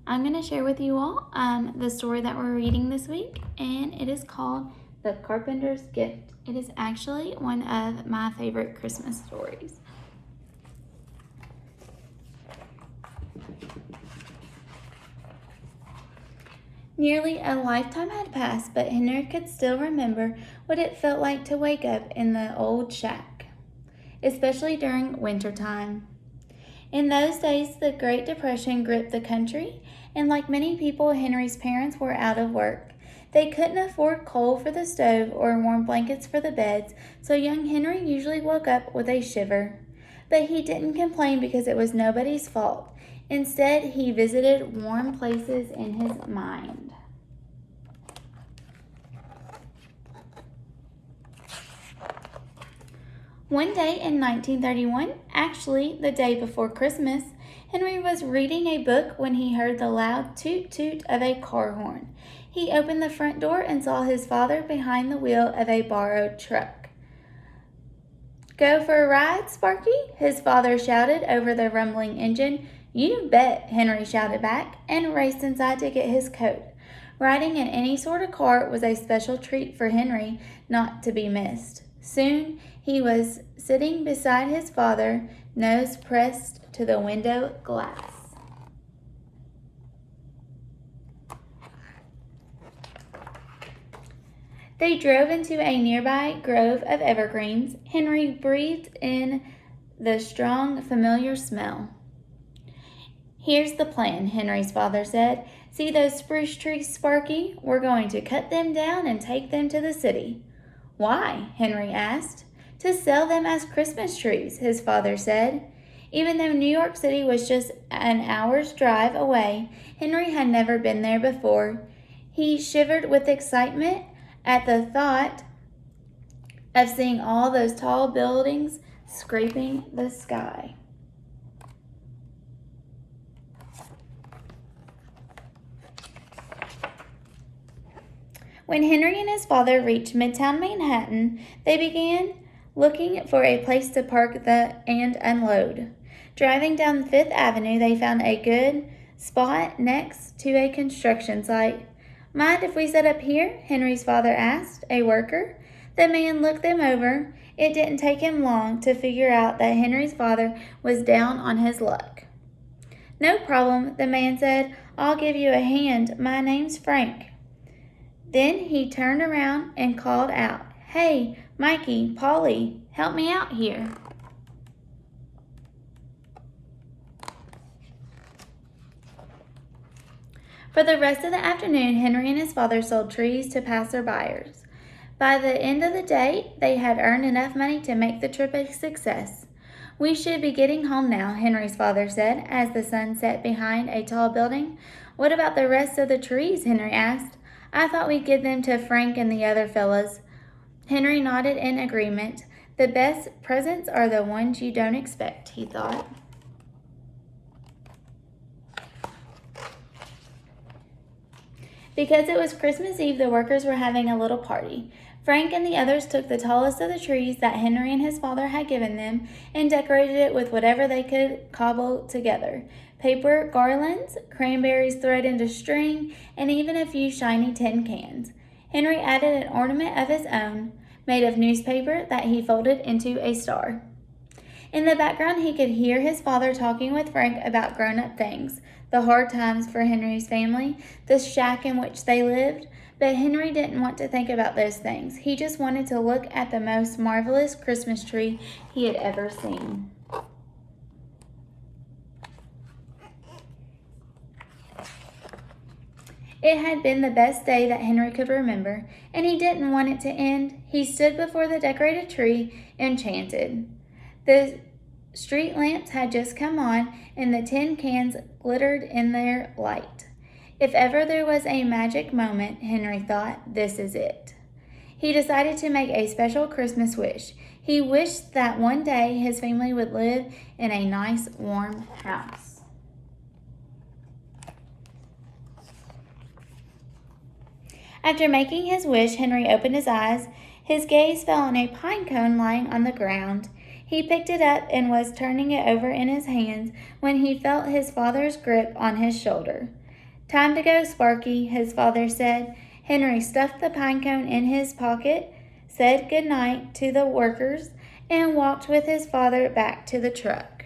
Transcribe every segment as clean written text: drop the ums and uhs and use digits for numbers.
I'm going to share with you all the story that we're reading this week, and it is called The Carpenter's Gift. It is actually one of my favorite Christmas stories. Nearly a lifetime had passed, but Henry could still remember what it felt like to wake up in the old shack, especially during winter time. In those days, the Great Depression gripped the country, and like many people, Henry's parents were out of work. They couldn't afford coal for the stove or warm blankets for the beds, so young Henry usually woke up with a shiver. But he didn't complain because it was nobody's fault. Instead, he visited warm places in his mind. One day in 1931, actually the day before Christmas, Henry was reading a book when he heard the loud toot-toot of a car horn. He opened the front door and saw his father behind the wheel of a borrowed truck. "Go for a ride, Sparky?" his father shouted over the rumbling engine. "You bet," Henry shouted back, and raced inside to get his coat. Riding in any sort of car was a special treat for Henry, not to be missed. Soon he was sitting beside his father, nose pressed to the window glass. They drove into a nearby grove of evergreens. Henry breathed in the strong, familiar smell. "Here's the plan," Henry's father said. "See those spruce trees, Sparky? We're going to cut them down and take them to the city." "Why?" Henry asked. "To sell them as Christmas trees," his father said. Even though New York City was just an hour's drive away, Henry had never been there before. He shivered with excitement at the thought of seeing all those tall buildings scraping the sky. When Henry and his father reached Midtown Manhattan, they began looking for a place to park and unload. Driving down Fifth Avenue, they found a good spot next to a construction site. "Mind if we set up here?" Henry's father asked a worker. The man looked them over. It didn't take him long to figure out that Henry's father was down on his luck. "No problem," the man said. "I'll give you a hand. My name's Frank." Then he turned around and called out, "Hey, Mikey, Polly, help me out here." For the rest of the afternoon, Henry and his father sold trees to passerbyers. By the end of the day, they had earned enough money to make the trip a success. "We should be getting home now," Henry's father said, as the sun set behind a tall building. "What about the rest of the trees?" Henry asked. "I thought we'd give them to Frank and the other fellas." Henry nodded in agreement. The best presents are the ones you don't expect, he thought. Because it was Christmas Eve, the workers were having a little party. Frank and the others took the tallest of the trees that Henry and his father had given them and decorated it with whatever they could cobble together. Paper garlands, cranberries thread into string, and even a few shiny tin cans. Henry added an ornament of his own, made of newspaper that he folded into a star. In the background, he could hear his father talking with Frank about grown-up things, the hard times for Henry's family, the shack in which they lived. But Henry didn't want to think about those things. He just wanted to look at the most marvelous Christmas tree he had ever seen. It had been the best day that Henry could remember, and he didn't want it to end. He stood before the decorated tree, enchanted. The street lamps had just come on, and the tin cans glittered in their light. If ever there was a magic moment, Henry thought, this is it. He decided to make a special Christmas wish. He wished that one day his family would live in a nice, warm house. After making his wish, Henry opened his eyes. His gaze fell on a pine cone lying on the ground. He picked it up and was turning it over in his hands when he felt his father's grip on his shoulder. "Time to go, Sparky," his father said. Henry stuffed the pine cone in his pocket, said good night to the workers, and walked with his father back to the truck.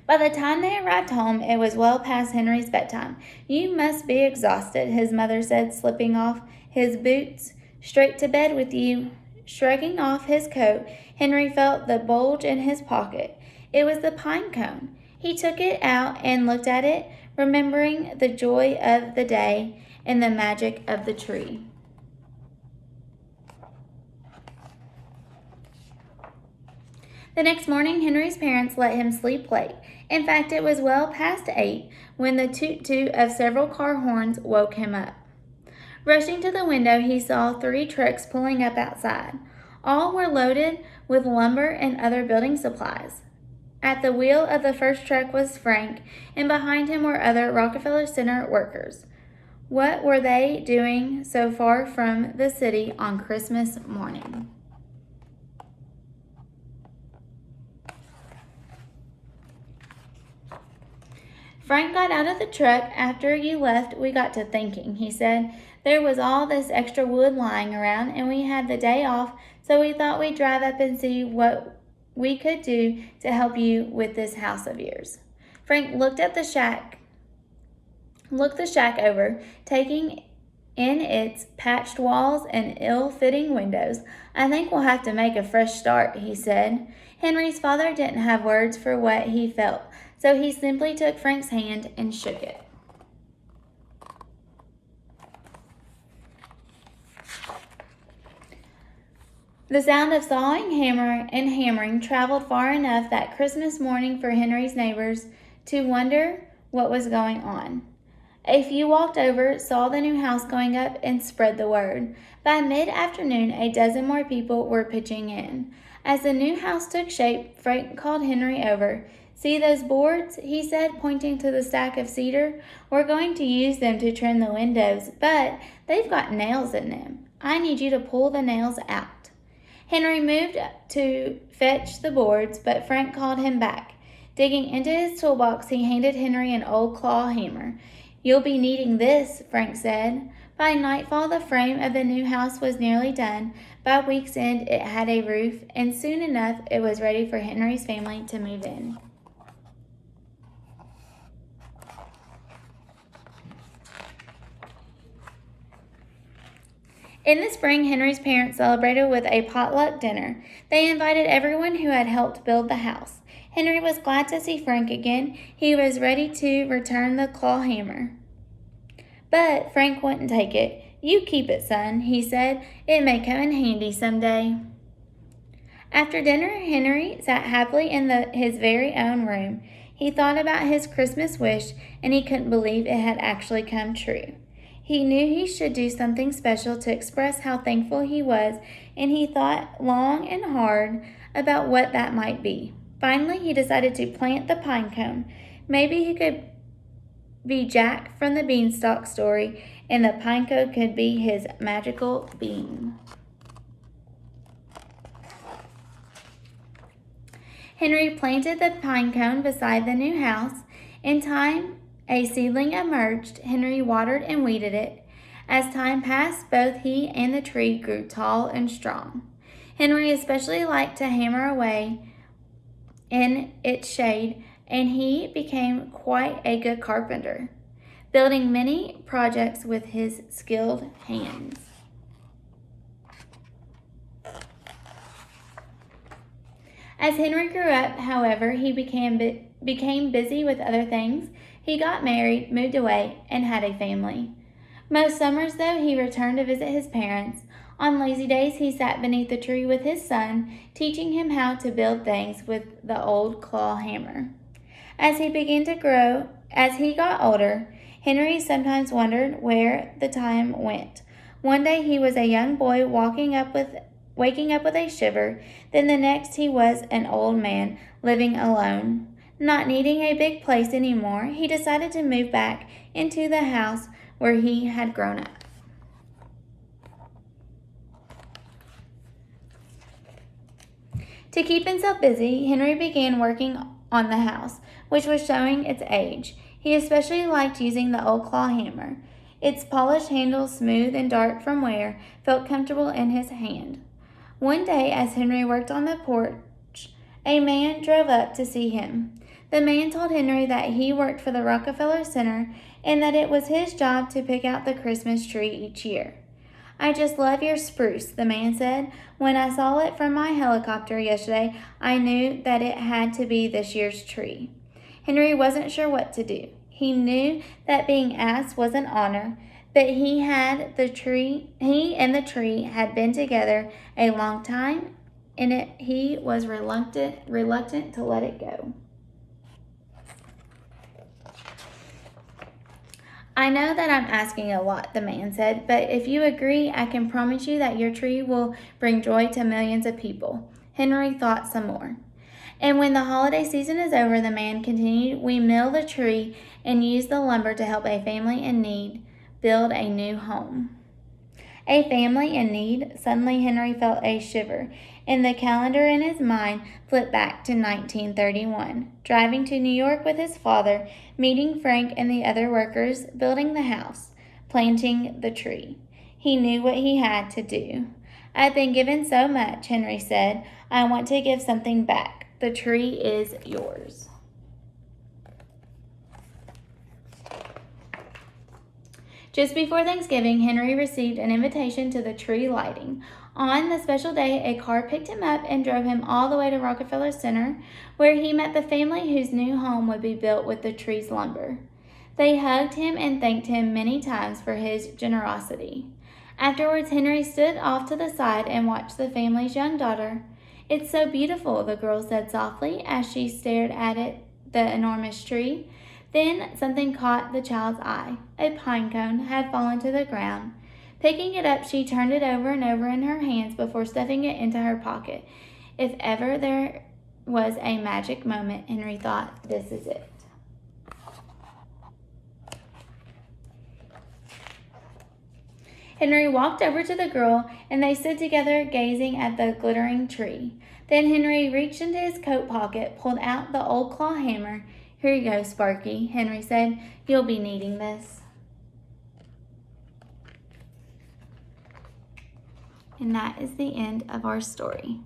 By the time they arrived home, it was well past Henry's bedtime. "You must be exhausted," his mother said, slipping off his boots. "Straight to bed with you." Shrugging off his coat, Henry felt the bulge in his pocket. It was the pine cone. He took it out and looked at it, remembering the joy of the day and the magic of the tree. The next morning, Henry's parents let him sleep late. In fact, it was well past 8 when the toot-toot of several car horns woke him up. Rushing to the window, he saw 3 trucks pulling up outside. All were loaded with lumber and other building supplies. At the wheel of the first truck was Frank, and behind him were other Rockefeller Center workers. What were they doing so far from the city on Christmas morning? "Frank got out of the truck after you left. We got to thinking," he said. "There was all this extra wood lying around, and we had the day off, so we thought we'd drive up and see what we could do to help you with this house of yours." Frank looked the shack over, taking in its patched walls and ill-fitting windows. "I think we'll have to make a fresh start," he said. Henry's father didn't have words for what he felt, so he simply took Frank's hand and shook it. The sound of sawing, hammer, and hammering traveled far enough that Christmas morning for Henry's neighbors to wonder what was going on. A few walked over, saw the new house going up, and spread the word. By mid-afternoon, a dozen more people were pitching in. As the new house took shape, Frank called Henry over. "See those boards?" he said, pointing to the stack of cedar. "We're going to use them to trim the windows, but they've got nails in them. I need you to pull the nails out." Henry moved to fetch the boards, but Frank called him back. Digging into his toolbox, he handed Henry an old claw hammer. "You'll be needing this," Frank said. By nightfall, the frame of the new house was nearly done. By week's end, it had a roof, and soon enough, it was ready for Henry's family to move in. In the spring, Henry's parents celebrated with a potluck dinner. They invited everyone who had helped build the house. Henry was glad to see Frank again. He was ready to return the claw hammer. But Frank wouldn't take it. "You keep it, son," he said. "It may come in handy someday." After dinner, Henry sat happily in his very own room. He thought about his Christmas wish, and he couldn't believe it had actually come true. He knew he should do something special to express how thankful he was, and he thought long and hard about what that might be. Finally, he decided to plant the pine cone. Maybe he could be Jack from the Beanstalk story, and the pine cone could be his magical bean. Henry planted the pine cone beside the new house. In time, a seedling emerged. Henry watered and weeded it. As time passed, both he and the tree grew tall and strong. Henry especially liked to hammer away in its shade, and he became quite a good carpenter, building many projects with his skilled hands. As Henry grew up, however, he became busy with other things. He got married, moved away, and had a family. Most summers, though, he returned to visit his parents. On lazy days, he sat beneath the tree with his son, teaching him how to build things with the old claw hammer. As he got older, Henry sometimes wondered where the time went. One day he was a young boy waking up with a shiver. Then the next he was an old man living alone. Not needing a big place anymore, he decided to move back into the house where he had grown up. To keep himself busy, Henry began working on the house, which was showing its age. He especially liked using the old claw hammer. Its polished handle, smooth and dark from wear, felt comfortable in his hand. One day, as Henry worked on the porch, a man drove up to see him. The man told Henry that he worked for the Rockefeller Center and that it was his job to pick out the Christmas tree each year. "I just love your spruce," the man said. "When I saw it from my helicopter yesterday, I knew that it had to be this year's tree." Henry wasn't sure what to do. He knew that being asked was an honor, but he and the tree had been together a long time, and he was reluctant to let it go. "I know that I'm asking a lot," the man said, "but if you agree, I can promise you that your tree will bring joy to millions of people." Henry thought some more. "And when the holiday season is over," the man continued, "we mill the tree and use the lumber to help a family in need build a new home." A family in need? Suddenly Henry felt a shiver, and the calendar in his mind flipped back to 1931, driving to New York with his father, meeting Frank and the other workers, building the house, planting the tree. He knew what he had to do. "I've been given so much," Henry said. "I want to give something back. The tree is yours." Just before Thanksgiving, Henry received an invitation to the tree lighting. On the special day, a car picked him up and drove him all the way to Rockefeller Center, where he met the family whose new home would be built with the tree's lumber. They hugged him and thanked him many times for his generosity. Afterwards, Henry stood off to the side and watched the family's young daughter. "It's so beautiful," the girl said softly as she stared at the enormous tree. Then something caught the child's eye. A pine cone had fallen to the ground. Picking it up, she turned it over and over in her hands before stuffing it into her pocket. If ever there was a magic moment, Henry thought, this is it. Henry walked over to the girl, and they stood together gazing at the glittering tree. Then Henry reached into his coat pocket, pulled out the old claw hammer. "Here you go, Sparky," Henry said. "You'll be needing this." And that is the end of our story.